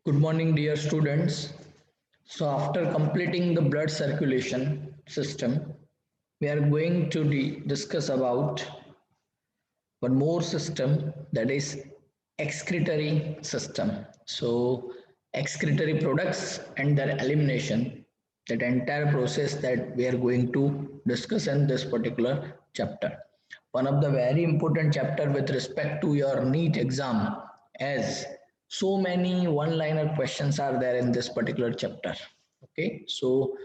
Good morning, dear students. So, after completing the blood circulation system, we are going to discuss about one more system, that is excretory system. So, excretory products and their elimination, that entire process that we are going to discuss in this particular chapter. One of the very important chapter with respect to your NEET exam, as so many one-liner questions are there in this particular chapter. Okay, so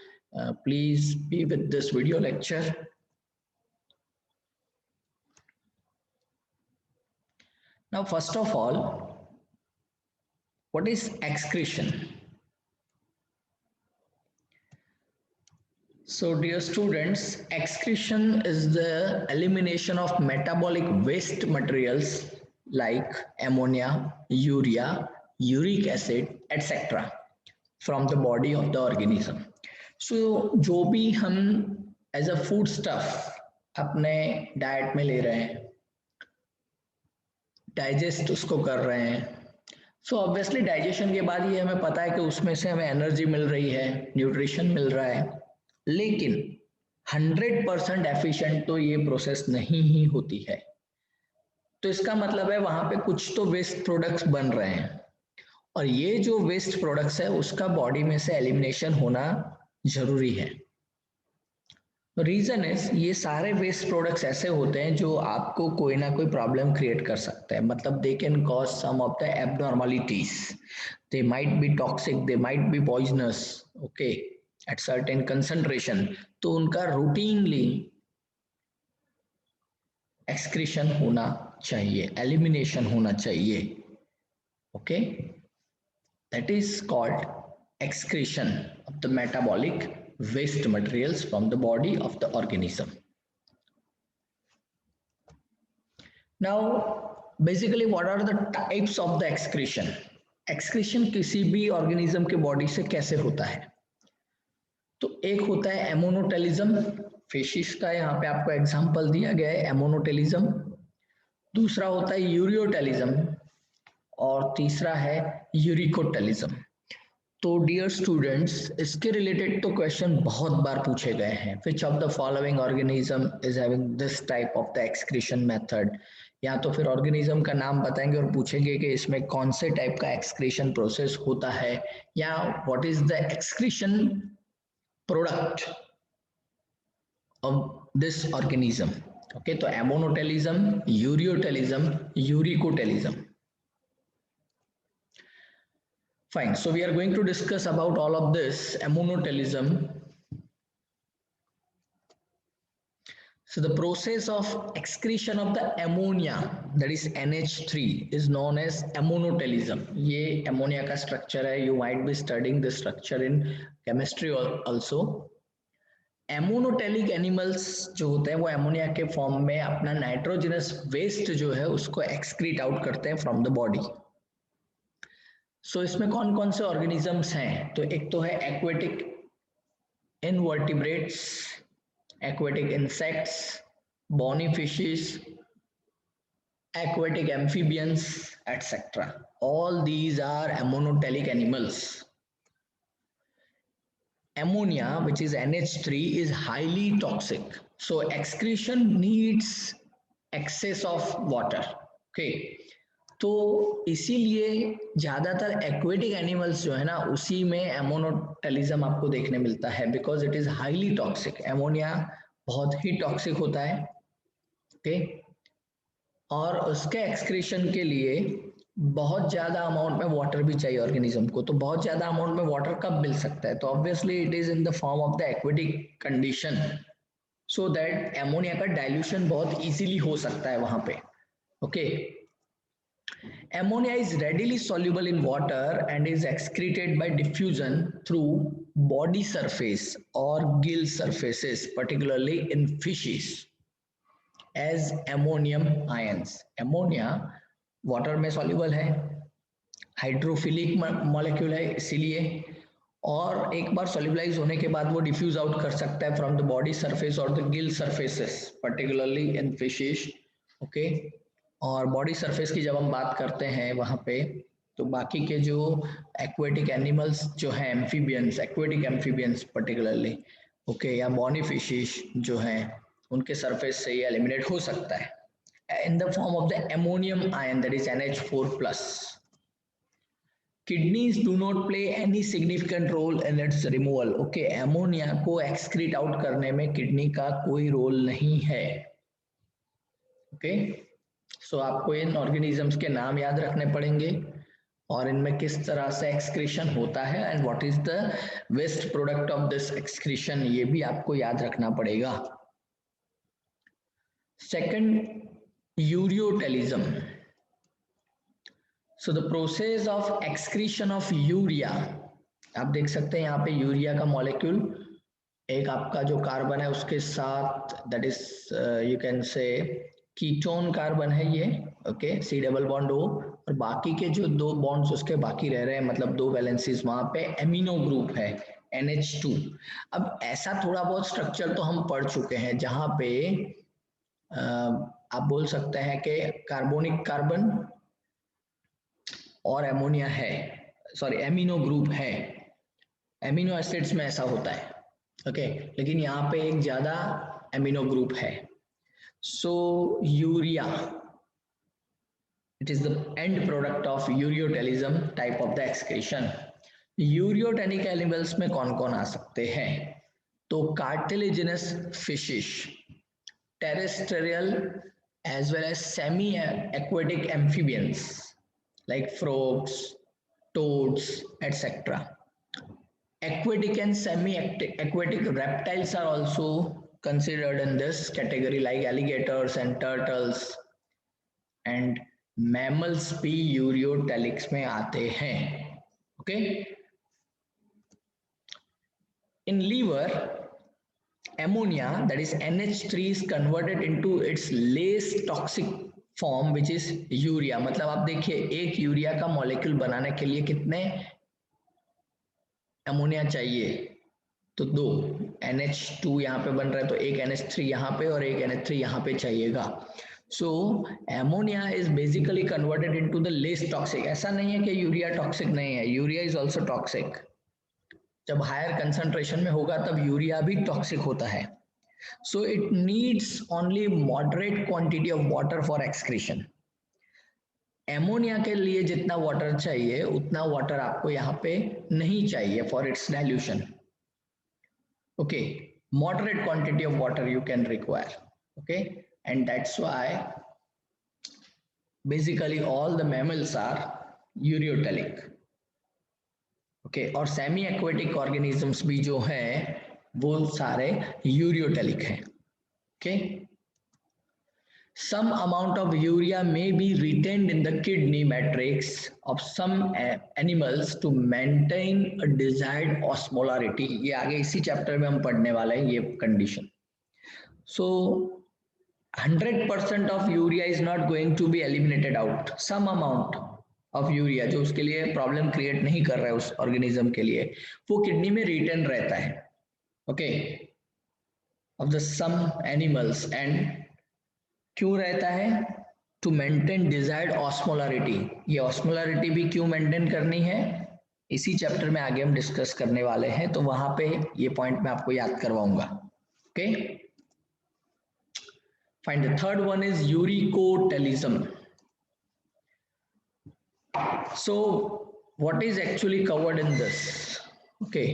please be with this video lecture. Now, first of all, what is excretion? So, dear students, excretion is the elimination of metabolic waste materials like ammonia, urea, uric acid, etc. from the body of the organism. So, जो भी हम as a food stuff अपने diet में ले रहे हैं, digest उसको कर रहे हैं, सो ऑब्वियसली डाइजेशन के बाद ये हमें पता है कि उसमें से हमें एनर्जी मिल रही है, न्यूट्रिशन मिल रहा है, लेकिन 100% एफिशिएंट तो ये प्रोसेस नहीं ही होती है। तो इसका मतलब है वहां पे कुछ तो वेस्ट प्रोडक्ट्स बन रहे हैं और ये जो वेस्ट प्रोडक्ट्स है उसका बॉडी में से एलिमिनेशन होना जरूरी है। रीजन इज ये सारे वेस्ट प्रोडक्ट्स ऐसे होते हैं जो आपको कोई ना कोई प्रॉब्लम क्रिएट कर सकते हैं, मतलब they can cause some of the abnormalities, they might be toxic, they might be poisonous, okay, at certain concentration. तो उनका रूटीनली एक्सक्रीशन होना चाहिए, एलिमिनेशन होना चाहिए, okay, that is called excretion of the metabolic waste materials from the body of the organism. Now, basically, what are the types of the excretion? Excretion किसी भी organism के body से कैसे होता है? तो एक होता है एमोनोटेलिज्म, फिशिस का यहाँ पे आपको एग्जांपल दिया गया है एमोनोटेलिज्म। दूसरा होता है यूरियोटेलिज्म और तीसरा है यूरिकोटेलिज्म। तो डियर स्टूडेंट्स, इसके रिलेटेड तो क्वेश्चन बहुत बार पूछे गए हैं। Which of the following organism is having this type of the excretion method, या तो फिर ऑर्गेनिज्म का नाम बताएंगे और पूछेंगे कि इसमें कौन से टाइप का एक्सक्रीशन प्रोसेस होता है, या what is the excretion product of this organism. Okay, तो एमोनोटेलिज्म, ureotelism, uricotelism. Fine. So we are going to discuss about all of this. Ammonotelism. So the process of excretion of the ammonia, that is NH3, is known as ammonotelism. ये ammonia का structure है. You might be studying this structure in chemistry also. Ammonotelic animals जो होते हैं वो ammonia के form में अपना nitrogenous waste जो है उसको excrete out करते हैं from the body. सो इसमें कौन कौन से ऑर्गेनिजम्स हैं? तो एक तो है aquatic invertebrates, aquatic insects, bony fishes, aquatic amphibians, etc. All these are ammonotelic animals. Ammonia, which is NH3, is highly toxic. So excretion needs excess of water. Okay. तो इसीलिए ज्यादातर एक्वेटिक एनिमल्स जो है ना उसी में एमोनोटेलिज्म आपको देखने मिलता है, because it is highly toxic. Ammonia बहुत ही टॉक्सिक होता है, ओके, और उसके एक्सक्रीशन के लिए बहुत ज्यादा अमाउंट में वाटर भी चाहिए ऑर्गेनिज्म को। तो बहुत ज्यादा अमाउंट में वाटर कब मिल सकता है? तो obviously it is in the form of the aquatic condition, so that ammonia का डाइल्यूशन बहुत इजीली हो सकता है वहां पे, okay. Ammonia is readily soluble in water and is excreted by diffusion through body surface or gill surfaces, particularly in fishes, as ammonium ions. Ammonia water में soluble है, hydrophilic molecule है इसीलिए, और एक बार सोल्यूबलाइज होने के बाद वो डिफ्यूज आउट कर सकता है फ्रॉम द बॉडी सरफेस और the Gill surfaces, particularly in fishes, okay. और बॉडी सरफेस की जब हम बात करते हैं वहां पे तो बाकी के जो एक्वेटिक एनिमल्स जो हैं, amphibians, aquatic amphibians particularly, okay, या बॉनी फिशिश जो हैं, उनके सरफेस से ये एलिमिनेट हो सकता है in the form of the ammonium ion, that is NH4+. Kidneys do not play any significant role in its removal. Okay, ammonia को एक्सक्रीट आउट करने में किडनी का कोई रोल नहीं है. ओके, सो आपको इन ऑर्गेनिजम्स के नाम याद रखने पड़ेंगे और इनमें किस तरह से एक्सक्रीशन होता है and what is the waste product of this excretion, ये भी आपको याद रखना पड़ेगा. Second, ureotelism. So the process of excretion of urea, आप देख सकते हैं यहाँ पे यूरिया का मॉलिक्यूल, एक आपका जो कार्बन है उसके साथ, that is you can say ketone carbon है ये, okay, C double bond O, और बाकी के जो दो बॉन्ड्स उसके बाकी रह रहे हैं, मतलब दो वैलेंसीज, वहां पे एमिनो ग्रुप है NH2. अब ऐसा थोड़ा बहुत स्ट्रक्चर तो हम पढ़ चुके हैं जहां पे आप बोल सकते हैं कि कार्बोनिक कार्बन और एमोनिया है, सॉरी एमिनो ग्रुप है, एमिनो एसिड्स में ऐसा होता है, ओके, लेकिन यहाँ पे एक ज्यादा एमिनो ग्रुप है. सो urea, it is the end product of uriotelium type of the excretion. Ureotelic animals में कौन कौन आ सकते हैं? तो cartilaginous fishes, terrestrial as well as semi-aquatic amphibians like frogs, toads, etc. Aquatic and semi-aquatic reptiles are also considered in this category, like alligators and turtles, and mammals भी यूरियोटेलिक्स में आते हैं. Okay, in liver, ammonia, that is NH3, is converted into its less toxic form which is urea. मतलब आप देखिए, एक urea का molecule बनाने के लिए कितने अमोनिया चाहिए? तो दो, NH2 यहाँ पे बन रहा है तो एक NH3 यहाँ पे और एक NH3 यहाँ पे चाहिएगा. So ammonia is basically converted into the less toxic. ऐसा नहीं है कि यूरिया टॉक्सिक नहीं है, यूरिया इज ऑल्सो टॉक्सिक. जब हायर कंसंट्रेशन में होगा तब यूरिया भी टॉक्सिक होता है. So it needs only moderate quantity of water for excretion. Ammonia के लिए जितना वाटर चाहिए उतना वाटर आपको यहाँ पे नहीं चाहिए for its dilution. Okay, moderate quantity of water you can require. Okay, and that's why basically all the mammals are uriotelic. Okay, और सेमी एक्वेटिक ऑर्गेनिजम्स भी जो है वो सारे यूरियोटेलिक हैं. Okay, some amount of urea may be retained in the kidney matrix of some animals to maintain a desired osmolarity. ये आगे इसी चैप्टर में हम पढ़ने वाले हैं ये condition. So 100% of urea is not going to be eliminated out. Some amount of urea जो उसके लिए प्रॉब्लम क्रिएट नहीं कर रहा है उस ऑर्गेनिज्म के लिए, वो किडनी में रिटेन रहता है. Okay, of the some animals. And क्यों रहता है? To maintain desired osmolarity. ये ऑस्मोलरिटी भी क्यों मेंटेन करनी है इसी चैप्टर में आगे हम डिस्कस करने वाले हैं, तो वहां पे ये पॉइंट मैं आपको याद करवाऊंगा. Okay, fine. The third one is uricotelism. So what is actually covered in this? Okay,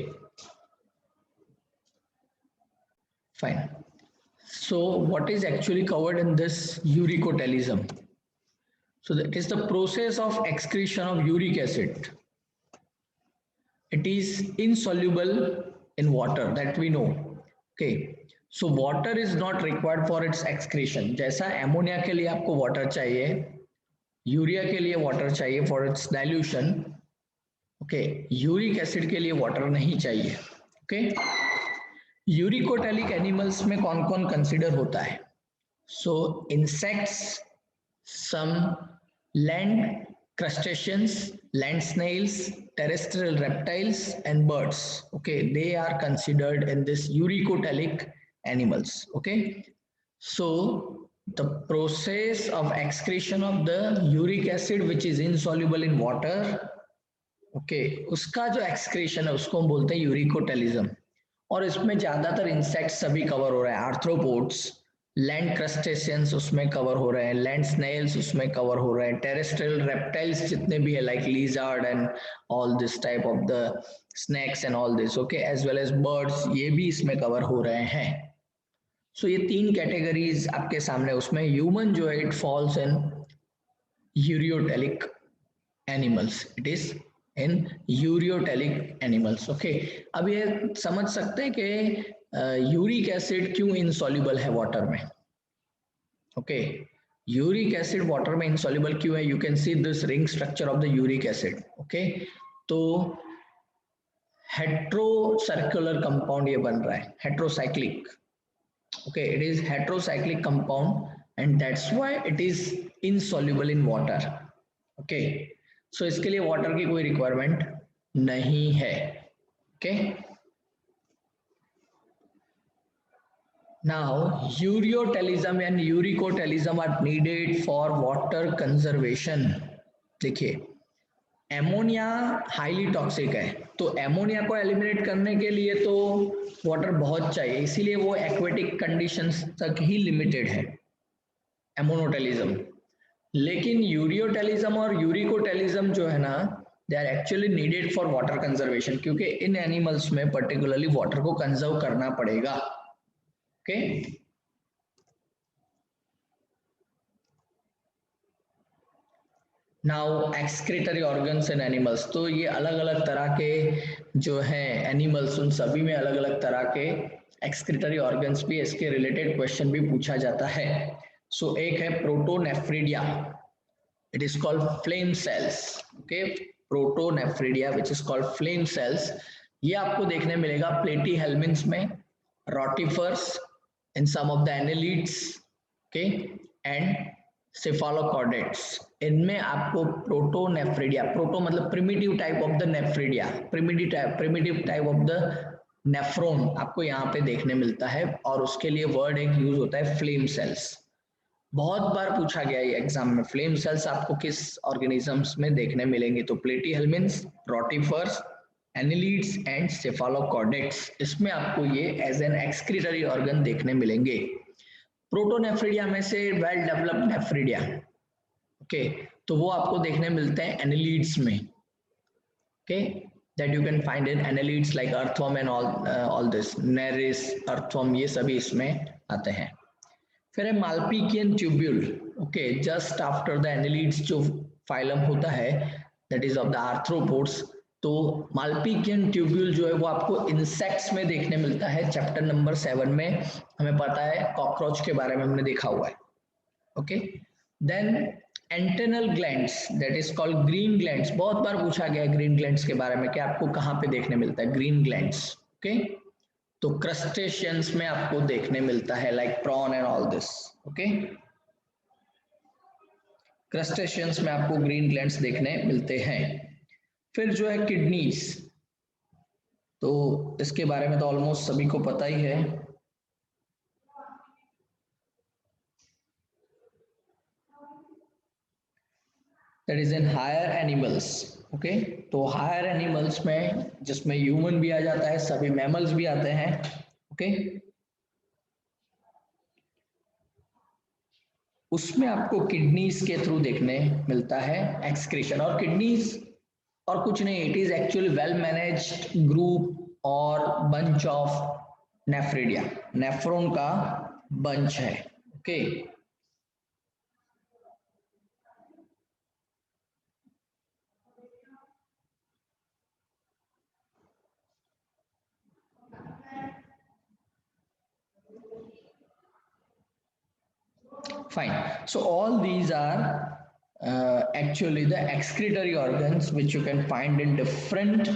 fine. So what is actually covered in this uricotelism? So that is the process of excretion of uric acid. It is insoluble in water, that we know. Okay, so water is not required for its excretion. जैसा ammonia के लिए आपको water चाहिए, urea के लिए water चाहिए for its dilution. Okay, uric acid के लिए वाटर नहीं चाहिए. ओके, यूरिकोटेलिक एनिमल्स में कौन कौन कंसिडर होता है? So insects, some land crustaceans, land snails, terrestrial reptiles and birds. Okay, they are considered in this uricotelic animals. Okay, so The process of excretion of the uric acid which is insoluble in water, okay उसका जो excretion है उसको हम बोलते हैं uricotelism. और इसमें ज्यादातर इंसेक्ट्स सभी कवर हो रहे हैं, आर्थ्रोपोड्स, लैंड क्रस्टेशियंस उसमें कवर हो रहे हैं, लैंड स्नेल्स उसमें कवर हो रहे हैं, टेरेस्ट्रियल रेप्टाइल्स जितने भी है like lizard and all this type of the snakes and all this, okay, as well as birds, ये भी इसमें कवर हो रहे हैं। सो ये तीन कैटेगरीज आपके सामने, उसमें ह्यूमन जो है it falls in ureotelic animals, it is in ureotelic animals, okay. अब ये समझ सकते हैं कि यूरिक एसिड क्यों इनसॉल्युबल है वाटर में, ओके। यूरिक एसिड वाटर में इनसॉल्युबल क्यों है? You can see this ring structure of the uric acid, okay. तो हेट्रोसर्कुलर कंपाउंड ये बन रहा है, heterocyclic, okay, it is heterocyclic compound and that's why it is insoluble in water, okay। so इसके लिए वाटर की कोई रिक्वायरमेंट नहीं है, okay। now ureotelism and uricotelism are needed for water conservation। देखिए एमोनिया हाईली टॉक्सिक है, तो ammonia को एलिमिनेट करने के लिए तो वाटर बहुत चाहिए, इसीलिए वो एक्वेटिक कंडीशंस तक ही लिमिटेड है एमोनोटेलिज्म। लेकिन यूरियोटेलिज्म और यूरिकोटेलिज्म जो है ना, they are actually needed for water conservation, क्योंकि इन एनिमल्स में पर्टिकुलरली वाटर को कंजर्व करना पड़ेगा, okay. Now excretory organs in animals, तो ये अलग अलग तरह के जो है एनिमल्स, उन सभी में अलग अलग तरह के एक्सक्रीटरी ऑर्गन्स भी, इसके रिलेटेड क्वेश्चन भी पूछा जाता है। सो एक है protonephridia, it is called flame cells, okay. Protonephridia which is called flame cells, ये आपको देखने मिलेगा प्लेटी हेलमिन्स में, rotifers, in some of the annelids, okay, and cephalochordates, इनमें आपको प्रोटोनेफ्रिडिया, प्रोटो मतलब primitive type of the nephridia, primitive type of the nephron आपको यहाँ पे देखने मिलता है, और उसके लिए वर्ड एक यूज होता है फ्लेम सेल्स। बहुत बार पूछा गया है एग्जाम में, फ्लेम सेल्स आपको किस ऑर्गेनिजम्स में देखने मिलेंगे, तो प्लेटी हेलमिन्स, रोटिफर्स, एनिलीड्स एंड सेफालोकॉर्डेट्स, इसमें आपको ये एज एन एक्सक्रीटरी ऑर्गन देखने मिलेंगे। प्रोटोनेफ्रिडिया में से वेल डेवलप्ड नेफ्रिडिया, ओके, तो वो आपको देखने मिलते हैं एनिलीड्स में, okay, that you can find in annelids like earthworm and all this, nereis, earthworm, ये सभी इसमें आते हैं। फिर है Malpighian tubule, okay, just after the annelids जो फाइलम होता है that is of the arthropods, तो मालपीकियन ट्यूब्यूल जो है वो आपको इंसेक्ट्स में देखने मिलता है। चैप्टर नंबर 7 में हमें पता है कॉकरोच के बारे में हमने देखा हुआ है, okay. Then antennal glands, that is called green glands, बहुत बार पूछा गया है ग्रीन ग्लैंड्स के बारे में कि आपको कहाँ पे देखने मिलता है ग्रीन ग्लैंड्स, ओके। तो क्रस्टेशियंस में आपको देखने मिलता है like prawn and all this, okay. Crustaceans में आपको ग्रीन ग्लैंड्स देखने मिलते हैं। फिर जो है किडनीज, तो इसके बारे में तो ऑलमोस्ट सभी को पता ही है, that is in higher animals, okay. तो हायर एनिमल्स में जिसमें ह्यूमन भी आ जाता है, सभी मैमल्स भी आते हैं, ओके, उसमें आपको किडनीज के थ्रू देखने मिलता है एक्सक्रीशन। और किडनीज और कुछ नहीं, it is actually well managed group और बंच ऑफ नेफ्रिडिया, नेफ्रॉन का बंच है, okay. Fine. So all these are actually the excretory organs which you can find in different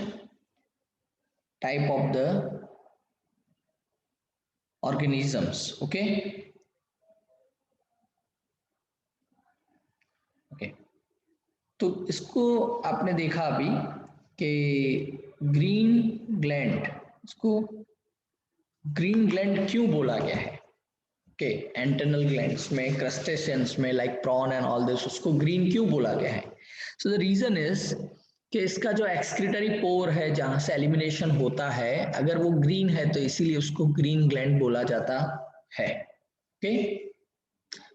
type of the organisms. Okay. Okay. तो इसको आपने देखा अभी कि green gland, इसको ग्रीन ग्लैंड क्यों बोला गया है? ओके, एंटरनल ग्लैंड्स में, क्रस्टेशियंस में like prawn and all this, उसको ग्रीन क्यों बोला गया है? सो द रीजन इज कि इसका जो एक्सक्रीटरी पोर है जहां से एलिमिनेशन होता है, अगर वो ग्रीन है तो इसीलिए उसको ग्रीन ग्लैंड बोला जाता है। ओके,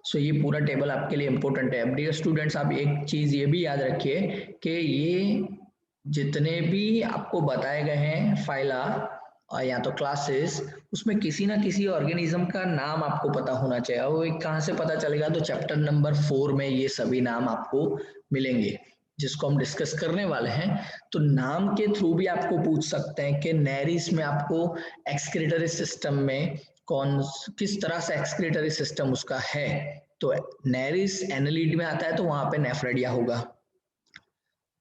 सो ये पूरा टेबल आपके लिए इंपॉर्टेंट है। अब डियर स्टूडेंट्स, आप एक चीज ये भी याद रखिए कि ये जितने भी आपको बताए गए हैं फाइला और या तो क्लासेस, उसमें किसी ना किसी ऑर्गेनिज्म का नाम आपको पता होना चाहिए। वो कहाँ से पता चलेगा? तो चैप्टर नंबर 4 में ये सभी नाम आपको मिलेंगे जिसको हम डिस्कस करने वाले हैं। तो नाम के थ्रू भी आपको पूछ सकते हैं कि नेरिस में आपको एक्सक्रीटरी सिस्टम में कौन किस तरह से एक्सक्रीटरी सिस्टम उसका है। तो नेरिस एनालिड में आता है तो वहां पे नेफ्रेडिया होगा।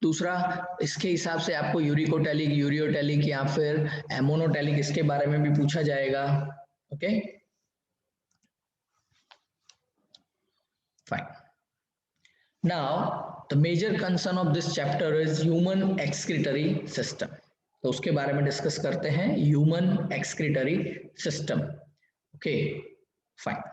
दूसरा, इसके हिसाब से आपको यूरिकोटैलिक, यूरियोटैलिक या फिर एमोनोटैलिक इसके बारे में भी पूछा जाएगा। Okay, fine. Now the major concern of this chapter is human excretory system. तो उसके बारे में डिस्कस करते हैं, human excretory system. Okay, fine.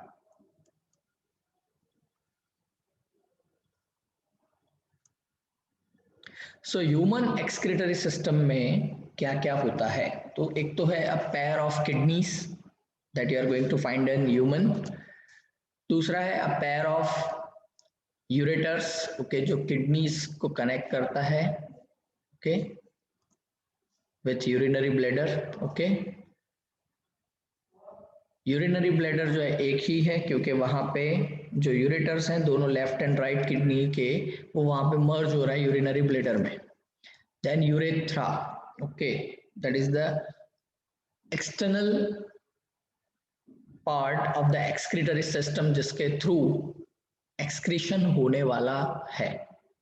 So human excretory system में क्या क्या होता है? तो एक तो है a pair of kidneys that you are going to find in human. दूसरा है a pair of ureters, okay, जो किडनीज को कनेक्ट करता है, okay, with urinary bladder. Okay, urinary bladder जो है एक ही है क्योंकि वहां पे जो यूरेटर्स हैं दोनों लेफ्ट एंड राइट किडनी के, वो वहां पे मर्ज हो रहा है यूरिनरी ब्लैडर में। Then urethra, okay, that is the external part of the excretory system जिसके थ्रू एक्सक्रीशन होने वाला है।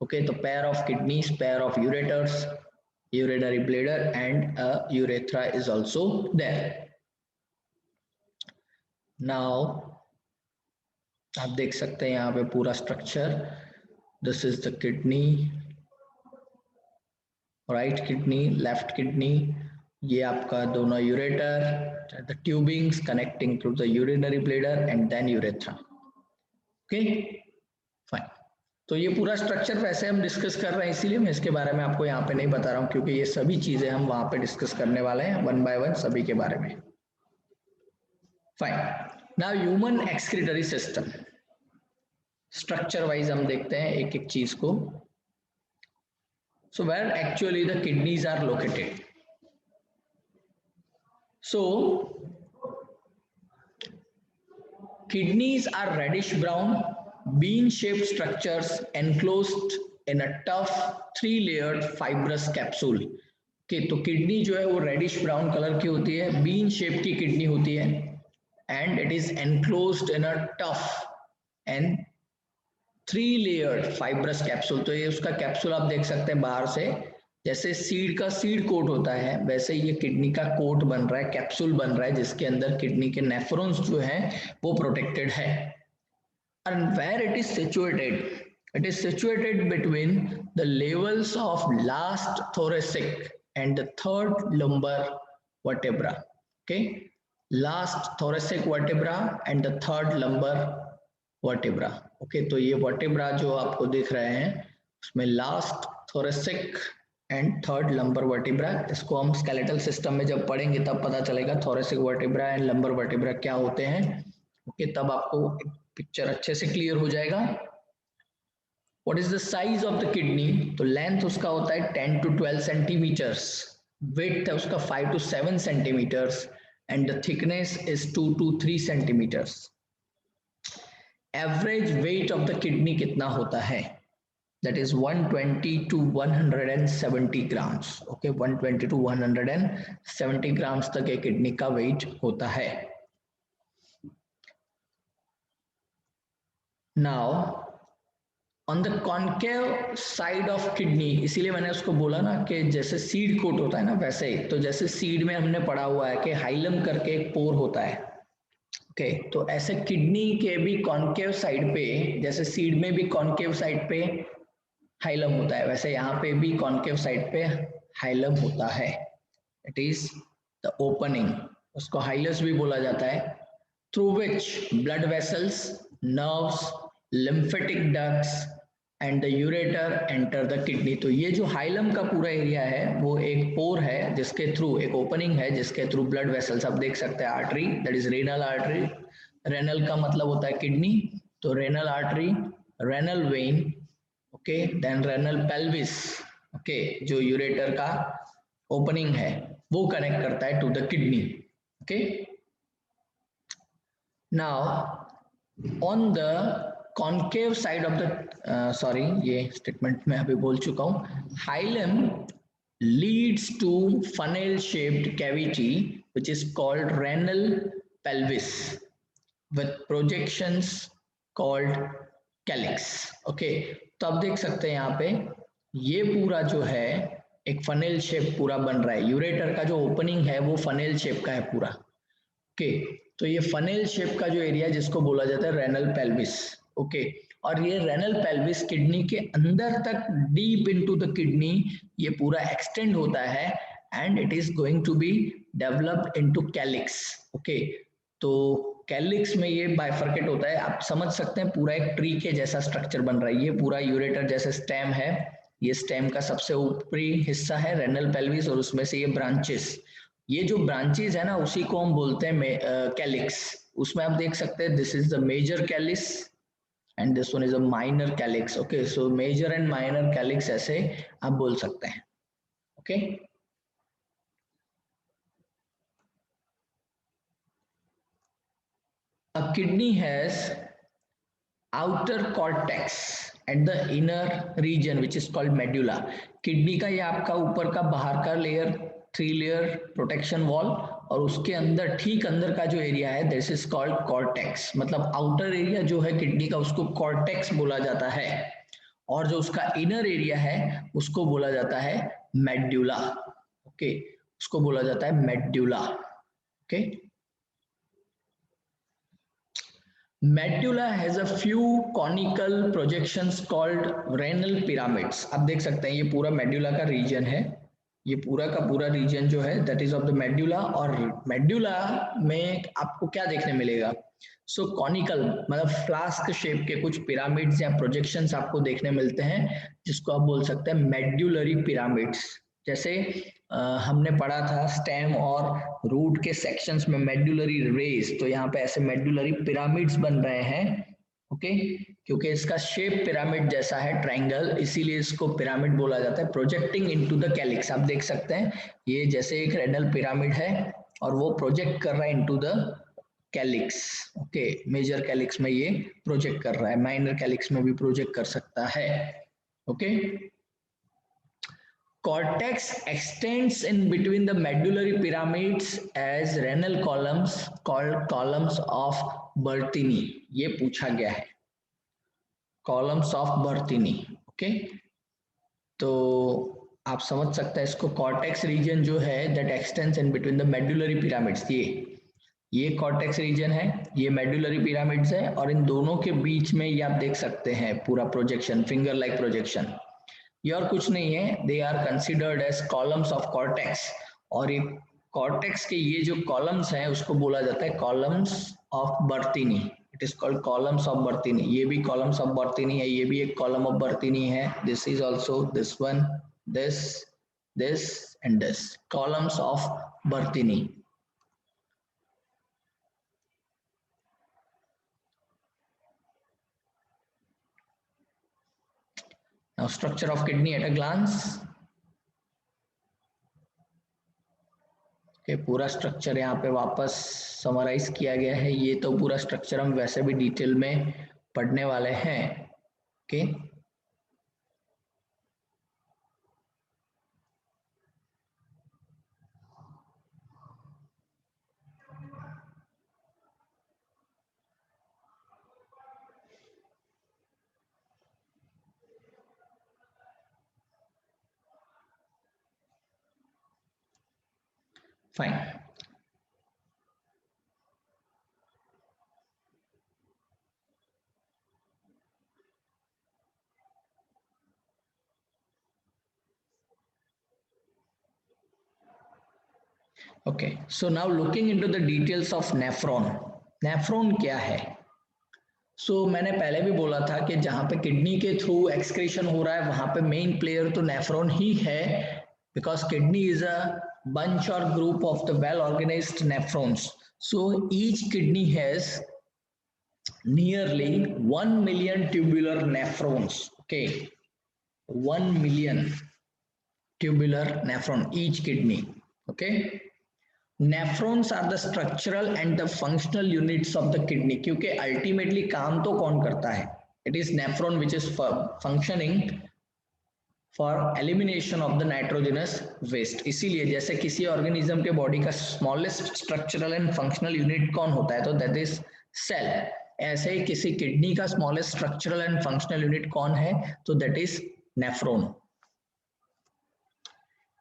ओके, तो pair of kidneys, pair of ureters, urinary bladder and a urethra is also there. Now आप देख सकते हैं यहाँ पे पूरा structure. This is the kidney, right kidney, left kidney, ये आपका दोनों ureter, the tubings connecting to the urinary bladder and then urethra. Okay, fine. तो ये पूरा स्ट्रक्चर वैसे हम डिस्कस कर रहे हैं, इसीलिए मैं इसके बारे में आपको यहाँ पे नहीं बता रहा हूँ क्योंकि ये सभी चीजें हम वहां पे डिस्कस करने वाले हैं वन बाय वन सभी के बारे में। Fine. Now human excretory system, structure wise हम देखते हैं एक एक चीज को। So where actually the kidneys are located? So kidneys are reddish brown bean shaped structures enclosed in a tough 3-layered fibrous capsule। के तो किडनी जो है वो रेडिश ब्राउन कलर की होती है, बीन शेप की किडनी होती है and it is enclosed in a tough and 3-layered fibrous capsule. तो ये उसका कैप्सूल आप देख सकते हैं बाहर से, जैसे सीड का सीड कोट होता है वैसे ये किडनी का कोट बन रहा है, कैप्सूल बन रहा है जिसके अंदर किडनी के नेफ्रॉन्स जो हैं वो प्रोटेक्टेड है। And where it is situated? It is situated between the levels of last thoracic and the third lumbar vertebra। okay, last thoracic vertebra and the third lumbar vertebra। okay, तो ये vertebra जो आपको दिख रहे हैं उसमें last thoracic and third lumbar vertebra, इसको हम स्केलेटल सिस्टम में जब पढ़ेंगे तब पता चलेगा thoracic vertebra and lumbar vertebra क्या होते हैं। ओके, तब आपको पिक्चर अच्छे से क्लियर हो जाएगा। What is the size of the kidney? तो लेंथ उसका होता है 10 to 12 सेंटीमीटर्स, विड्थ है उसका 5 to 7 centimetres and the thickness is 2 to 3 centimetres. Average weight of the kidney कितना होता है? that is 120 to 170 grams। okay, 120 to 170 grams तक एक किडनी का वेट होता है। now on the concave side of kidney, इसीलिए मैंने उसको बोला ना कि जैसे सीड कोट होता है ना वैसे ही, तो जैसे सीड में हमने पढ़ा हुआ है कि हाइलम करके एक पोर होता है। ओके, तो ऐसे किडनी के भी कॉन्केव साइड पे, जैसे सीड में भी कॉन्केव साइड पे हाइलम होता है वैसे यहाँ पे भी कॉन्केव साइड पे हाइलम होता है। इट इज द ओपनिंग, उसको हाइलस भी बोला जाता है। through which blood vessels, nerves, lymphatic ducts and the ureter enter the kidney. तो ये जो हाइलम का पूरा एरिया है वो एक पोर है जिसके थ्रू, एक ओपनिंग है जिसके थ्रू ब्लड वेसल्स, आप देख सकते हैं artery, that is renal artery. Renal का मतलब होता है किडनी, तो renal artery, renal vein, okay, then renal pelvis, okay, जो यूरेटर का ओपनिंग है वो कनेक्ट करता है to the kidney, okay. Now on the concave side of the, sorry ये स्टेटमेंट मैं अभी बोल चुका हूं, hilum leads to funnel shaped cavity which is called renal pelvis with projections called calyx, okay। तो आप देख सकते हैं यहाँ पे ये पूरा जो है एक फनेल शेप पूरा बन रहा है, यूरेटर का जो ओपनिंग है वो फनेल शेप का है पूरा, ओके। तो ये फनेल शेप का जो एरिया जिसको बोला जाता है रेनल पेल्विस, ओके। और ये रेनल पेल्विस किडनी के अंदर तक डीप इनटू द किडनी ये पूरा एक्सटेंड होता है and it is going to be developed into calyx, okay. तो कैलिक्स में ये बाइफर्केट होता है, आप समझ सकते हैं पूरा एक ट्री के जैसा स्ट्रक्चर बन रहा है, ये पूरा यूरेटर जैसे स्टेम है, ये स्टेम का सबसे ऊपरी हिस्सा है रेनल पेल्विस और उसमें से ये ब्रांचेस, ये जो ब्रांचेस है ना उसी को हम बोलते हैं कैलिक्स। उसमें आप देख सकते हैं this is the major calyx and this one is a minor calyx, okay. So major and minor calyx ऐसे आप बोल सकते हैं, okay. A kidney has outer cortex at the inner region which is called medulla। Kidney का ये आपका ऊपर का बाहर का layer, three layer protection wall, और उसके अंदर ठीक अंदर का जो एरिया है दिस इज कॉल्ड कॉर्टेक्स, मतलब आउटर एरिया जो है किडनी का उसको कॉर्टेक्स बोला जाता है, और जो उसका इनर एरिया है उसको बोला जाता है मेड्यूला, ओके, उसको बोला जाता है medulla, okay. Medulla has a few conical projections called renal pyramids। आप देख सकते हैं ये पूरा मेड्यूला का रीजन है, ये पूरा का पूरा रीजन जो है that is of the medulla, और मेड्यूला में आपको क्या देखने मिलेगा, सो कॉनिकल मतलब फ्लास्क शेप के कुछ पिरामिड्स या प्रोजेक्शंस आपको देखने मिलते हैं जिसको आप बोल सकते हैं मेड्यूलरी पिरामिड्स। जैसे हमने पढ़ा था स्टेम और रूट के सेक्शंस में मेडुलरी रेज, तो यहाँ पे ऐसे मेडुलरी पिरामिड्स बन रहे हैं, ओके, क्योंकि इसका शेप पिरामिड जैसा है ट्रायंगल, इसीलिए इसको पिरामिड बोला जाता है। प्रोजेक्टिंग इनटू द कैलिक्स, आप देख सकते हैं ये जैसे एक रेनल पिरामिड है और वो प्रोजेक्ट कर रहा है into the calyx, okay. Major calyx में ये प्रोजेक्ट कर रहा है, माइनर कैलिक्स में भी प्रोजेक्ट कर सकता है, okay. Cortex extends in between the medullary pyramids as renal columns called columns of Bertini। ये पूछा गया है columns of Bertini, ओके। तो आप समझ सकते हैं इसको, कॉर्टेक्स रीजन जो है that x tends in between the medullary pyramids, ये कॉर्टेक्स रीजन है, ये मेडुलरी पिरामिड्स है, और इन दोनों के बीच में ये आप देख सकते हैं पूरा प्रोजेक्शन, फिंगर लाइक प्रोजेक्शन, ये और कुछ नहीं है, they are considered as columns of cortex. और ये कॉर्टेक्स के ये जो कॉलम्स हैं उसको बोला जाता है columns of Bertini, it is called columns of Bertini. ये भी कॉलम्स ऑफ बर्तिनी है, ये भी एक कॉलम ऑफ बर्तिनी है, this is also this one, this, this and this, columns of Bertini. Now structure of kidney at a glance, के पूरा structure यहाँ पे वापस समराइज किया गया है, ये तो पूरा स्ट्रक्चर हम वैसे भी डिटेल में पढ़ने वाले हैं, okay. Fine, okay, so now looking into the details of nephron। Nephron क्या है? मैंने पहले भी बोला था कि जहाँ पे किडनी के थ्रू एक्सक्रीशन हो रहा है वहां पे मेन प्लेयर तो नेफ्रॉन ही है, because kidney is a bunch or group of the well organized nephrons. So each kidney has nearly 1 million tubular nephrons. Okay, 1 million tubular nephron each kidney. Okay, nephrons are the structural and the functional units of the kidney, क्योंकि ultimately काम तो कौन करता है? It is nephron which is functioning for elimination of the nitrogenous waste. इसीलिए जैसे किसी organism के बॉडी का smallest structural and functional unit कौन होता है, तो दैट इज सेल। ऐसे ही किसी किडनी का smallest structural and functional unit कौन है, तो that is nephron.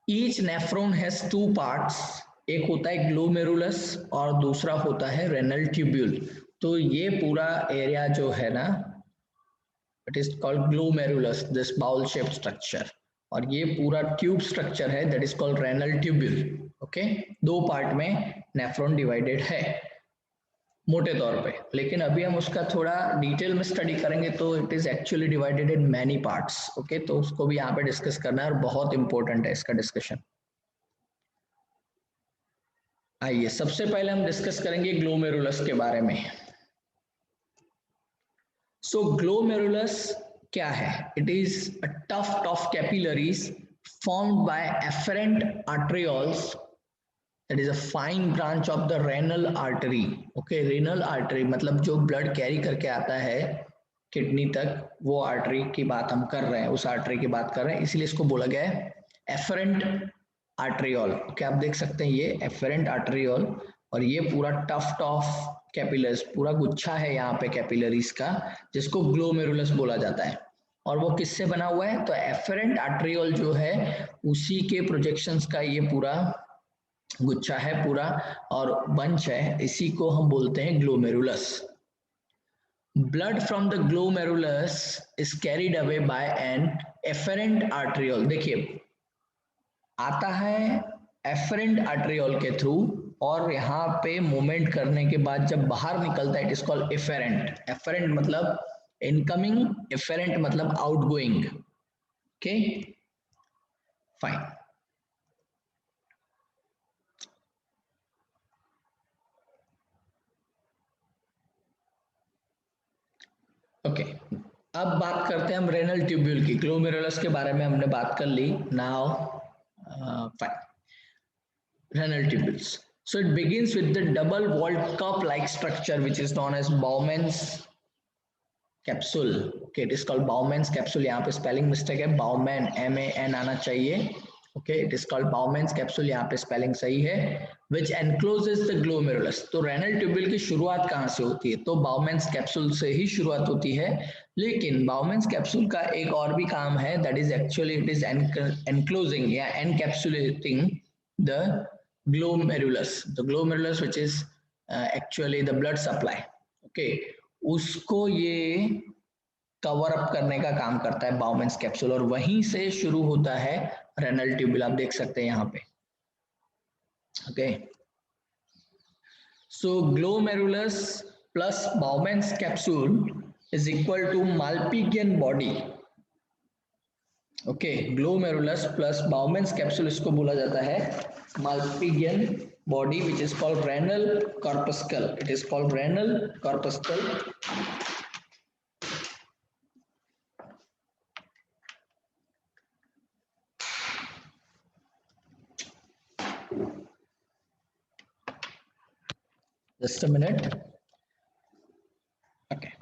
Each nephron has two parts, एक होता है ग्लोमेरुलस और दूसरा होता है रेनल ट्यूब्यूल। तो ये पूरा एरिया जो है ना, it is called glomerulus, this bowl shaped structure, और ये पूरा ट्यूब स्ट्रक्चर है, that is called renal tubule. okay? दो पार्ट में नेफ्रॉन डिवाइडेड है मोटे तौर पे, लेकिन अभी हम उसका थोड़ा डिटेल में स्टडी करेंगे तो it is actually divided in many parts. Okay, तो उसको भी यहाँ पे डिस्कस करना है और बहुत इंपॉर्टेंट है इसका डिस्कशन। आइए सबसे पहले हम डिस्कस करेंगे ग्लोमेरुलस के बारे में। So glomerulus क्या है? It is a tuft of capillaries formed by afferent arterioles, that is a fine branch of the renal artery. Okay, renal artery मतलब जो ब्लड कैरी करके आता है किडनी तक, वो आर्टरी की बात हम कर रहे हैं, उस आर्टरी की बात कर रहे हैं, इसलिए इसको बोला गया है एफरेंट आर्टरियोल। ओके, आप देख सकते हैं ये एफरेंट आर्टरियोल, और ये पूरा टफ्ट ऑफ कैपिलर्स, पूरा गुच्छा है यहाँ पे कैपिलरीज का, जिसको ग्लोमेरुलस बोला जाता है। और वो किससे बना हुआ है? तो एफरेंट आर्टरियोल जो है उसी के प्रोजेक्शंस का ये पूरा गुच्छा है पूरा, और बंच है, इसी को हम बोलते हैं glomerulus. Blood from the glomerulus is carried away by an efferent arteriole. देखिए आता है एफरेंट आर्टरियोल के थ्रू, और यहाँ पे मूवमेंट करने के बाद जब बाहर निकलता है it is called efferent. Efferent मतलब इनकमिंग, एफरेंट मतलब आउटगोइंग। Okay fine. ओके, अब बात करते हैं हम रेनल ट्यूब्यूल की। ग्लोमेरुलस के बारे में हमने बात कर ली। Now fine, renal tubules. So it begins with the double walled cup-like structure which is known as Bowman's capsule. Okay, it is called Bowman's capsule. यहाँ पे spelling mistake है, Bowman M-A-N आना चाहिए। Okay, it is called Bowman's capsule, यहाँ पे spelling सही है। Which encloses the glomerulus. तो renal tubule की शुरुआत कहाँ से होती है? तो Bowman's capsule से ही शुरुआत होती है, लेकिन Bowman's capsule का एक और भी काम है, that is actually it is enclosing या encapsulating the glomerulus, the glomerulus which is actually the blood supply. Okay, उसको ये कवर अप करने का काम करता है बाउमेंस कैप्सूल, और वहीं से शुरू होता है रेनल ट्यूब्यूल। आप देख सकते हैं यहाँ पे। Okay, so glomerulus plus Bowman's capsule is equal to Malpighian body. Okay, glomerulus plus Bowman's capsule, इसको बोला जाता है माल्पिगियन body which is called renal corpuscle. It is called renal corpuscle. Just a minute. Okay,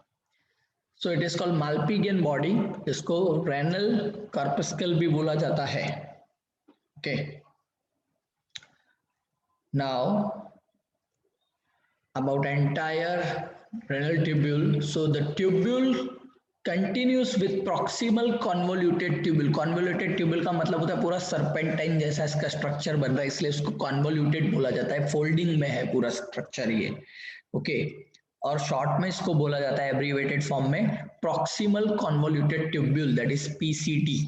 so it is called Malpighian body. इसको renal corpuscle भी बोला जाता है। Okay, now about entire renal tubule. So the tubule continues with proximal convoluted tubule. Convoluted tubule का मतलब होता है पूरा serpentine जैसा इसका स्ट्रक्चर बन रहा है, इसलिए उसको convoluted बोला जाता है। फोल्डिंग में है पूरा स्ट्रक्चर ये। ओके, और शॉर्ट में इसको बोला जाता है एब्रीवेटेड फॉर्म में proximal convoluted tubule, that is PCT।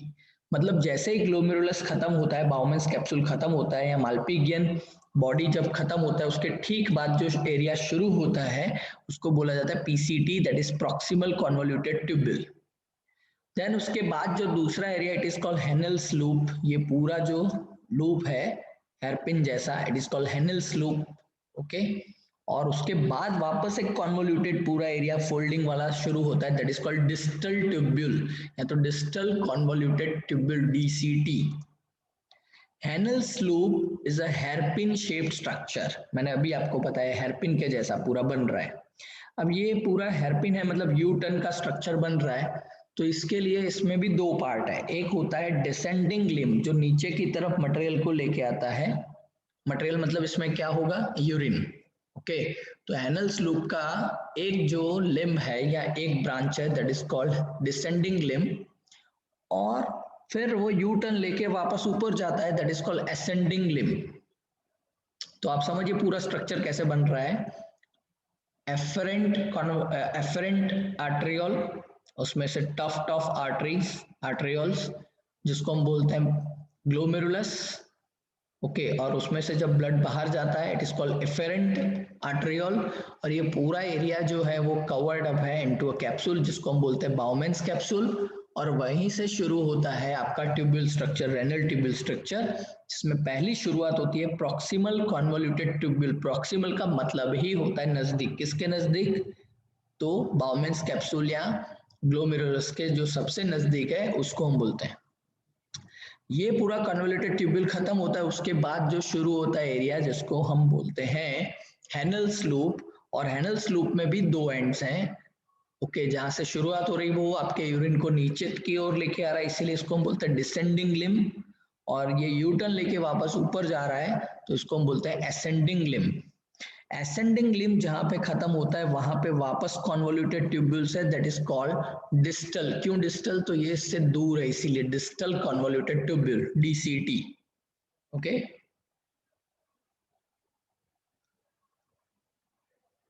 मतलब जैसे ही ग्लोमेरुलस खत्म होता है, बाउमेंस कैप्सूल खत्म होता है, या माल्पिगियन बॉडी जब खत्म होता है उसके ठीक बाद जो एरिया शुरू होता है उसको बोला जाता है PCT, that is proximal convoluted tubule. Then उसके बाद जो दूसरा area it is called Henle's loop, ये पूरा जो लूप है हेयरपिन जैसा, it is called Henle's loop. Okay, और उसके बाद वापस एक कॉन्वोल्यूटेड पूरा एरिया फोल्डिंग वाला शुरू होता है, that is called distal tubule या तो distal convoluted tubule, DCT. Henle's loop is a hairpin shaped structure, मैंने अभी आपको बताया हेयरपिन के जैसा पूरा बन रहा है। अब ये पूरा हेयरपिन है, मतलब यू टर्न का स्ट्रक्चर बन रहा है, तो इसके लिए इसमें भी दो पार्ट है। एक होता है डिसेंडिंग लिम्ब, जो नीचे की तरफ मटेरियल को लेके आता है, मटेरियल मतलब इसमें क्या होगा, यूरिन। ओके, तो एनल्स लूप का एक जो लिम्ब है या एक ब्रांच है that is called descending limb, और फिर वो यू टर्न लेके वापस ऊपर जाता है, that is called ascending limb. तो आप समझिए पूरा स्ट्रक्चर कैसे बन रहा है। एफरेंट आर्ट्रियोल, उसमें से टफ आर्ट्रियोल्स जिसको हम बोलते हैं ग्लोमेरुलस। ओके, और उसमें से जब ब्लड बाहर जाता है it is called efferent arteriole, और ये पूरा एरिया जो है वो कवर्ड अप है इनटू अ कैप्सूल जिसको हम बोलते हैं बाउमेंस कैप्सूल, और वहीं से शुरू होता है आपका tubule structure, renal tubule structure, जिसमें पहली शुरुआत होती है प्रॉक्सिमल कॉन्वोल्यूटेड ट्यूब्यूल। प्रॉक्सिमल का मतलब ही होता है नजदीक, किसके नजदीक, तो बाउमेंस कैप्सूल या ग्लोमेरुलस के जो सबसे नजदीक है उसको हम बोलते हैं। ये पूरा कन्वोल्यूटेड ट्यूब्यूल खत्म होता है, उसके बाद जो शुरू होता है एरिया जिसको हम बोलते हैं हेनेल्स लूप, और हेनेल्स लूप में भी दो एंड्स हैं। ओके, जहां से शुरुआत हो रही वो आपके यूरिन को नीचे की ओर लेके आ रहा है, इसीलिए इसको हम बोलते हैं डिसेंडिंग लिम्ब, और ये यूटर्न लेके वापस ऊपर जा रहा है तो इसको हम बोलते हैं असेंडिंग लिम्ब। असेंडिंग लिम्ब जहां पे खत्म होता है वहां पे वापस कॉन्वोल्यूटेड ट्यूब्यूल्स है, दैट इज कॉल्ड डिस्टल। क्यों डिस्टल, तो ये इससे दूर है इसीलिए distal convoluted tubule, DCT. Okay,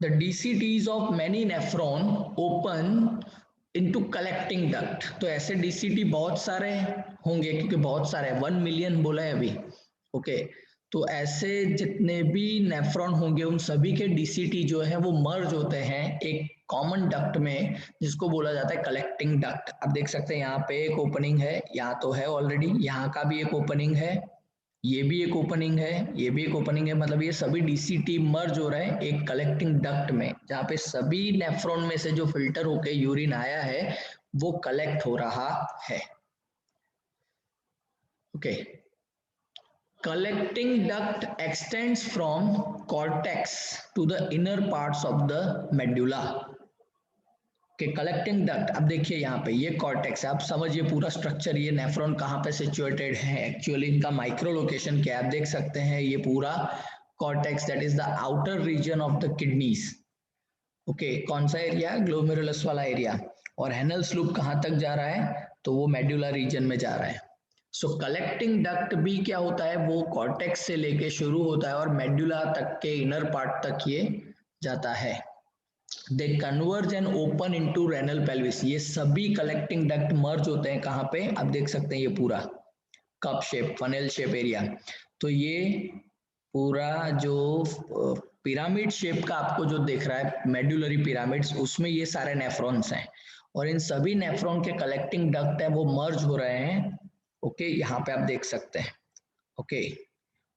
the DCTs of many nephron open into collecting duct। तो ऐसे DCT बहुत सारे होंगे क्योंकि बहुत सारे 1 मिलियन बोला है अभी। ओके, तो ऐसे जितने भी नेफ्रॉन होंगे उन सभी के DCT जो है वो मर्ज होते हैं एक कॉमन डक्ट में जिसको बोला जाता है कलेक्टिंग डक्ट। अब देख सकते हैं यहाँ पे एक ओपनिंग है, यहाँ तो है ऑलरेडी, यहाँ का भी एक ओपनिंग है, ये भी एक ओपनिंग है, ये भी एक ओपनिंग है, मतलब ये सभी डीसीटी मर्ज हो रहा है एक कलेक्टिंग डक्ट में, जहां पे सभी नेफ्रॉन में से जो फिल्टर होके यूरिन आया है वो कलेक्ट हो रहा है। Okay, collecting duct extends from cortex to the inner parts of the medulla। कि कलेक्टिंग डक्ट, अब देखिए यहाँ पे ये कॉर्टेक्स है, आप समझिए पूरा स्ट्रक्चर, ये नेफ्रॉन कहाँ पे सिचुएटेड है, एक्चुअली इनका माइक्रो लोकेशन क्या है, आप देख सकते हैं ये पूरा cortex that is the outer region of the kidneys. Okay, कौन सा एरिया, ग्लोमेरुलस वाला एरिया, और हेनेल्स लूप कहाँ तक जा रहा है, तो वो मेडुला रीजन में जा रहा है। सो कलेक्टिंग डक्ट भी क्या होता है, वो कॉर्टेक्स से लेके शुरू होता है और मेडुला तक के इनर पार्ट तक ये जाता है। They converge and open into renal pelvis. ये सभी कलेक्टिंग डक्ट मर्ज होते हैं कहाँ पे, आप देख सकते हैं ये पूरा cup shape, funnel shape area. तो ये पूरा जो पिरामिड शेप का आपको जो दिख रहा है मेडुलरी पिरामिड्स, उसमें ये सारे नेफ्रॉन्स हैं, और इन सभी नेफ्रॉन के कलेक्टिंग डक्ट है वो मर्ज हो रहे हैं। ओके, यहाँ पे आप देख सकते हैं। ओके,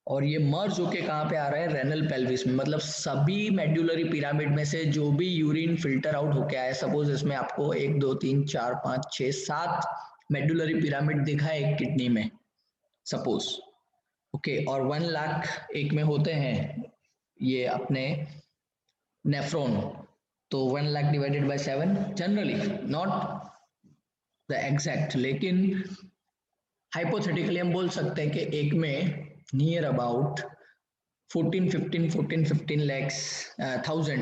और ये मर्ज होके कहाँ पे आ रहा है, रेनल पेल्विस में, मतलब सभी मेडुलरी पिरामिड में से जो भी यूरिन फिल्टर आउट होके आया, सपोज इसमें आपको 1 2 3 4 5 6 7 मेडुलरी पिरामिड दिखा है एक किडनी में सपोज। ओके, और 1 लाख एक में होते हैं ये अपने नेफ्रॉन, तो 1 lakh divided by 7 generally, not the exact, लेकिन हाइपोथेटिकली हम बोल सकते हैं कि एक में नियर अबाउट 14-15 लैक्स 1000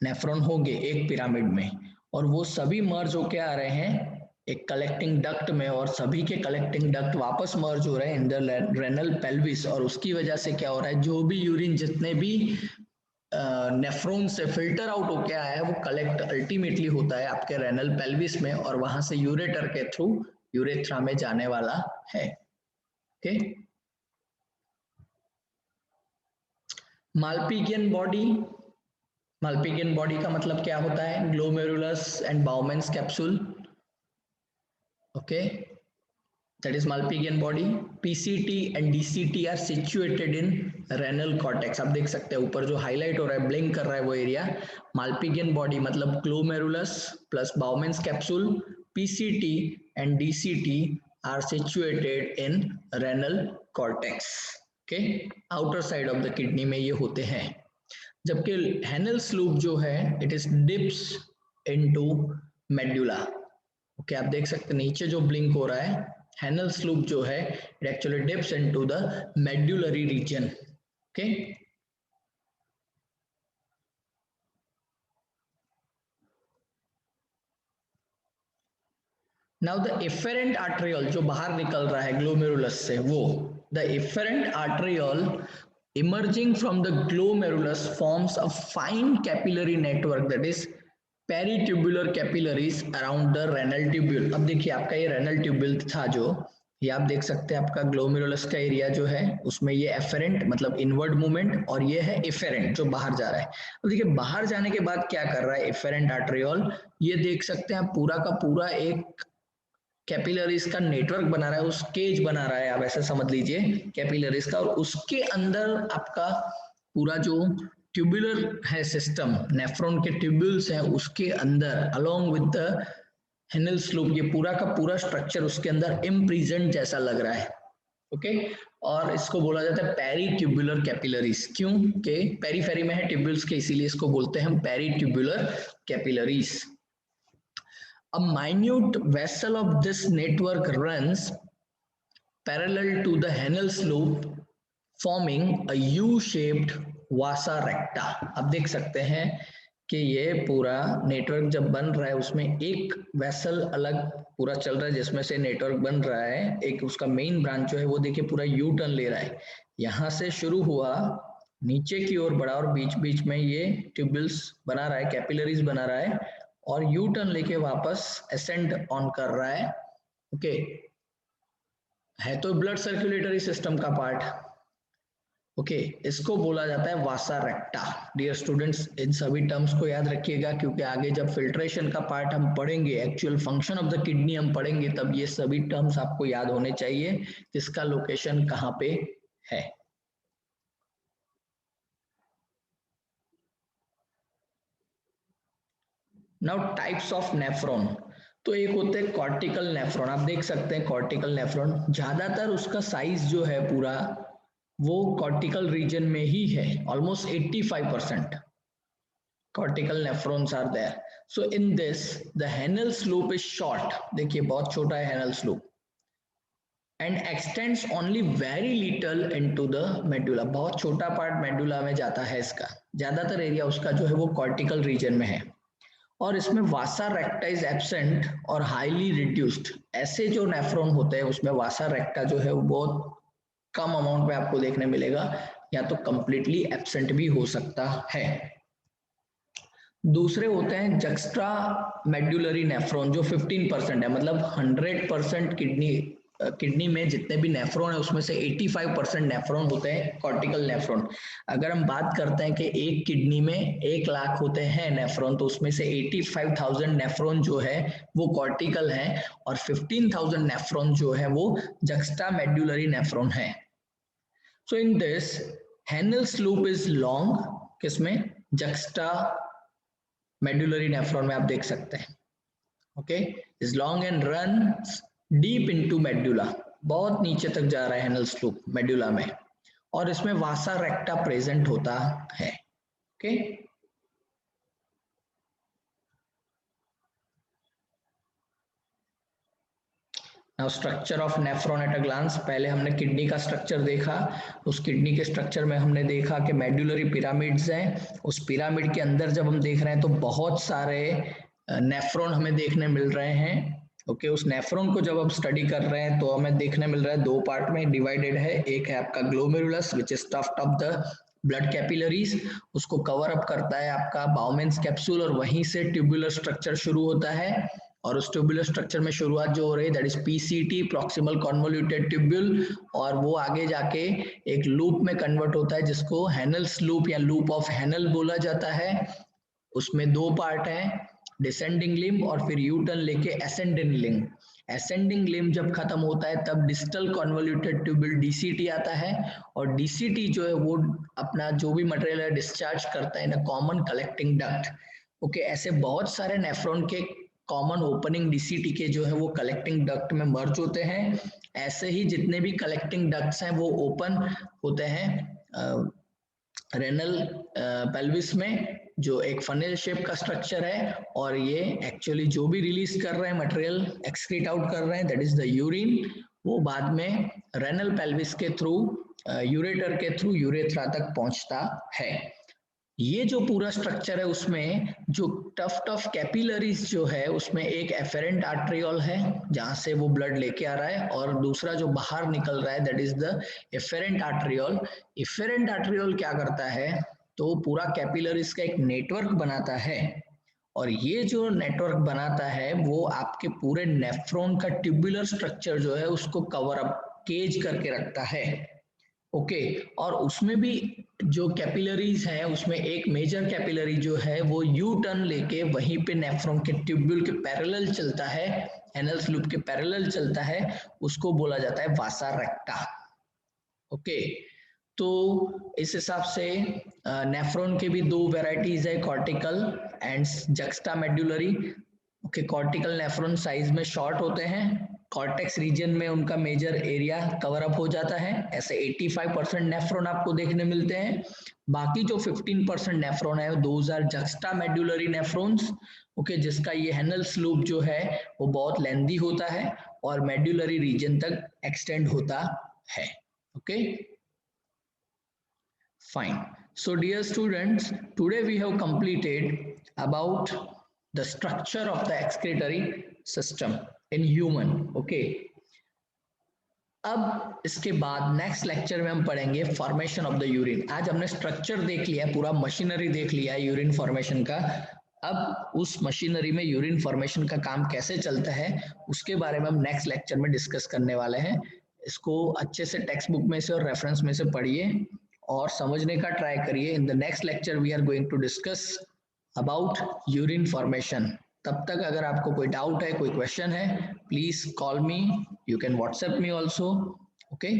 नेफ्रॉन होंगे एक पिरामिड में, और वो सभी मर्ज होके आ रहे हैं एक कलेक्टिंग डक्ट में, और सभी के कलेक्टिंग डक्ट वापस मर्ज हो रहे हैं इन द रेनल पेल्विस, और उसकी वजह से क्या हो रहा है, जो भी यूरिन जितने भी नेफ्रॉन से फिल्टर आउट होके आया है वो कलेक्ट अल्टीमेटली होता है आपके रेनल पेल्विस में, और वहां से यूरेटर के थ्रू यूरेथ्रा में जाने वाला है। Okay, Malpighian body, Malpighian body का मतलब क्या होता है? Glomerulus and Bowman's capsule. Okay, that is Malpighian body. PCT and DCT are situated in renal cortex. आप देख सकते हैं ऊपर जो हाईलाइट हो रहा है, ब्लिंक कर रहा है वो एरिया। Malpighian body मतलब glomerulus plus Bowman's capsule, PCT and DCT are situated in renal cortex. Okay, outer side of the kidney में ये होते हैं। जबकि Henel's loop जो है, it is dips into medulla. Okay, आप देख सकते हैं नीचे जो ब्लिंक हो रहा है, Henel's loop जो है, it actually dips into the medullary region. Okay, now the efferent arteriole जो बाहर निकल रहा है glomerulus से, वो the efferent arteriole emerging from the glomerulus forms a fine capillary network, that is peritubular capillaries around the renal tubule. अब देखिए आपका ये रेनल ट्यूब्यूल था जो, ये आप देख सकते हैं आपका ग्लोमेरुलस का एरिया जो है उसमें ये एफेरेंट मतलब इनवर्ड मूवमेंट, और ये है इफेरेंट जो बाहर जा रहा है। अब देखिए बाहर जाने के बाद क्या कर रहा है इफेरेंट आर्टेरियोल, ये देख सकते हैं आप पूरा का पूरा एक कैपिलरीज का नेटवर्क बना रहा है, उस केज बना रहा है, आप ऐसे समझ लीजिए कैपिलरीज का, और उसके अंदर आपका पूरा जो ट्यूबुलर है सिस्टम, नेफ्रॉन के ट्यूब्यूल्स हैं उसके अंदर अलोंग विद द हेनेल्स लूप, ये पूरा का पूरा स्ट्रक्चर उसके अंदर इम्प्रिजेंट जैसा लग रहा है। ओके, और इसको बोला जाता है पेरी ट्यूबुलर कैपिलरीज। क्यों कि पेरीफेरी में है ट्यूब्यूल्स के, इसीलिए इसको बोलते हैं हम peritubular capillaries. A minute vessel of this network runs parallel to the Henel's loop, forming a U-shaped vasa recta. अब देख सकते हैं कि ये पूरा नेटवर्क जब बन रहा है उसमें एक वेसल अलग पूरा चल रहा है जिसमें से नेटवर्क बन रहा है, एक उसका मेन ब्रांच जो है वो देखिए पूरा यू टर्न ले रहा है, यहाँ से शुरू हुआ नीचे की ओर बढ़ा और बीच बीच में ये ट्यूब्यूल्स बना रहा है, कैपिलरीज बना रहा है, और यू टर्न लेके वापस असेंड ऑन कर रहा है। ओके, है तो ब्लड सर्कुलेटरी सिस्टम का पार्ट। ओके, इसको बोला जाता है वासा रेक्टा। डियर स्टूडेंट्स, इन सभी टर्म्स को याद रखिएगा क्योंकि आगे जब फिल्ट्रेशन का पार्ट हम पढ़ेंगे, actual function of the kidney हम पढ़ेंगे, तब ये सभी टर्म्स आपको याद होने चाहिए, किसका लोकेशन कहाँ पे है। नाउ टाइप्स ऑफ नेफ्रॉन, तो एक होते हैं कॉर्टिकल नेफ्रॉन। आप देख सकते हैं कॉर्टिकल नेफ्रॉन ज्यादातर उसका साइज जो है पूरा वो कॉर्टिकल रीजन में ही है, almost 85% cortical nephrons are there. So in this the Henel's loop is short, देखिए बहुत छोटा है Henel's loop, and extends only very little into the medulla, बहुत छोटा पार्ट मेडुला में जाता है इसका, ज्यादातर एरिया उसका जो है वो कॉर्टिकल रीजन में है, और इसमें वासा रेक्टा इज एब्सेंट और हाईली रिड्यूस्ड। ऐसे जो नेफ्रॉन होते हैं उसमें वासा रेक्टा जो है वो बहुत कम अमाउंट में आपको देखने मिलेगा, या तो कंप्लीटली एब्सेंट भी हो सकता है। दूसरे होते हैं जक्स्ट्रा मेडुलरी नेफ्रॉन जो 15% है, मतलब 100% किडनी में जितने भी नेफ्रॉन है उसमें से 85% नेफ्रॉन होते हैं कॉर्टिकल नेफ्रॉन। अगर हम बात करते हैं कि एक किडनी में 1 लाख होते हैं नेफ्रॉन, तो उसमें से 85,000 नेफ्रॉन जो है वो कॉर्टिकल है, और 15,000 नेफ्रॉन जो है वो जक्स्ट्रा मेडुलरी नेफ्रॉन है। So in this Henel's loop is long, किसमें? जक्स्ट्रा मेडुलरी नेफ्रॉन में आप देख सकते हैं। Okay, is long and runs deep into medulla, बहुत नीचे तक जा रहा है Henel's loop मेडुला में, और इसमें वासा रेक्टा प्रेजेंट होता है। Okay, now structure of nephron at a glance. पहले हमने किडनी का स्ट्रक्चर देखा, उस किडनी के स्ट्रक्चर में हमने देखा कि मेडुलरी पिरामिड्स हैं, उस पिरामिड के अंदर जब हम देख रहे हैं तो बहुत सारे नेफ्रॉन हमें देखने मिल रहे हैं। ओके, उस नेफ्रॉन को जब हम स्टडी कर रहे हैं तो हमें देखने मिल रहा है 2 पार्ट में डिवाइडेड है। एक है आपका glomerulus which is stuffed of the blood capillaries, उसको कवर अप करता है आपका बाउमेंस कैप्सूल, और वहीं से ट्यूबुलर स्ट्रक्चर शुरू होता है, और उस ट्यूबुलर स्ट्रक्चर में शुरुआत जो हो रही है that is PCT, proximal convoluted tubule, और वो आगे जाके एक लूप में कन्वर्ट होता है जिसको हैनल्स लूप या लूप ऑफ हैनल बोला जाता है। उसमें दो पार्ट हैं, डिसेंडिंग लिम्ब और फिर यू टर्न लेके असेंडिंग लिम्ब। असेंडिंग लिम्ब जब खत्म होता है तब डिस्टल कन्वोल्यूटेड ट्यूब्यूल डीसीटी आता है, और डीसीटी जो है वो अपना जो भी मटेरियल है डिस्चार्ज करता है in common collecting duct. Okay, ऐसे बहुत सारे नेफ्रॉन के कॉमन ओपनिंग डीसीटी के जो है वो कलेक्टिंग डक्ट में मर्ज होते हैं। ऐसे ही जितने भी कलेक्टिंग डक्ट्स हैं वो ओपन होते हैं रेनल पेल्विस में, जो एक फनेल शेप का स्ट्रक्चर है, और ये एक्चुअली जो भी रिलीज कर रहे हैं मटेरियल, एक्सक्रीट आउट कर रहे हैं दैट इज द यूरिन, वो बाद में रेनल पेल्विस के थ्रू यूरेटर के थ्रू यूरेथ्रा तक पहुंचता है। ये जो पूरा स्ट्रक्चर है उसमें जो टफ कैपिलरीज जो है उसमें एक एफेरेंट आर्ट्रियोल है जहां से वो ब्लड लेके आ रहा है, और दूसरा जो बाहर निकल रहा है that is the efferent arteriole. Efferent arteriole क्या करता है, तो पूरा कैपिलरीज का एक नेटवर्क बनाता है, और ये जो नेटवर्क बनाता है वो आपके पूरे नेफ्रॉन का ट्यूबुलर स्ट्रक्चर जो है उसको कवर अप केज करके रखता है। ओके, और उसमें भी जो कैपिलरीज है उसमें एक मेजर कैपिलरी जो है वो यू टर्न लेके वहीं पे नेफ्रॉन के ट्यूब्यूल के पैरेलल चलता है, एनल्स लूप के पैरेलल चलता है, उसको बोला जाता है वासा रेक्टा। ओके, तो इस हिसाब से नेफ्रॉन के भी दो वेराइटीज है, cortical and juxta medullary. Okay, cortical nephron size में शॉर्ट होते हैं, कॉर्टेक्स रीजन में उनका मेजर एरिया कवर अप हो जाता है, ऐसे 85% नेफ्रॉन आपको देखने मिलते हैं। बाकी जो 15% नेफ्रॉन है those are juxtamedullary nephrons. Okay, जिसका ये हैनल्स लूप जो है वो बहुत लेंदी होता है और मेडुलरी रीजन तक एक्सटेंड होता है। Okay, fine. So dear students, today we have completed about the structure of the excretory system in human. Okay, अब इसके बाद नेक्स्ट लेक्चर में हम पढ़ेंगे फॉर्मेशन ऑफ द यूरिन। आज हमने स्ट्रक्चर देख लिया है, पूरा मशीनरी देख लिया है यूरिन फॉर्मेशन का। अब उस मशीनरी में यूरिन फॉर्मेशन का काम कैसे चलता है उसके बारे में हम नेक्स्ट लेक्चर में डिस्कस करने वाले हैं। इसको अच्छे से टेक्स्ट बुक में से और रेफरेंस में से पढ़िए और समझने का ट्राई करिए। In the next lecture we are going to discuss about urine formation. तब तक अगर आपको कोई डाउट है, कोई क्वेश्चन है, please call me, you can WhatsApp me also. Okay,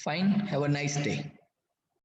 fine, have a nice day.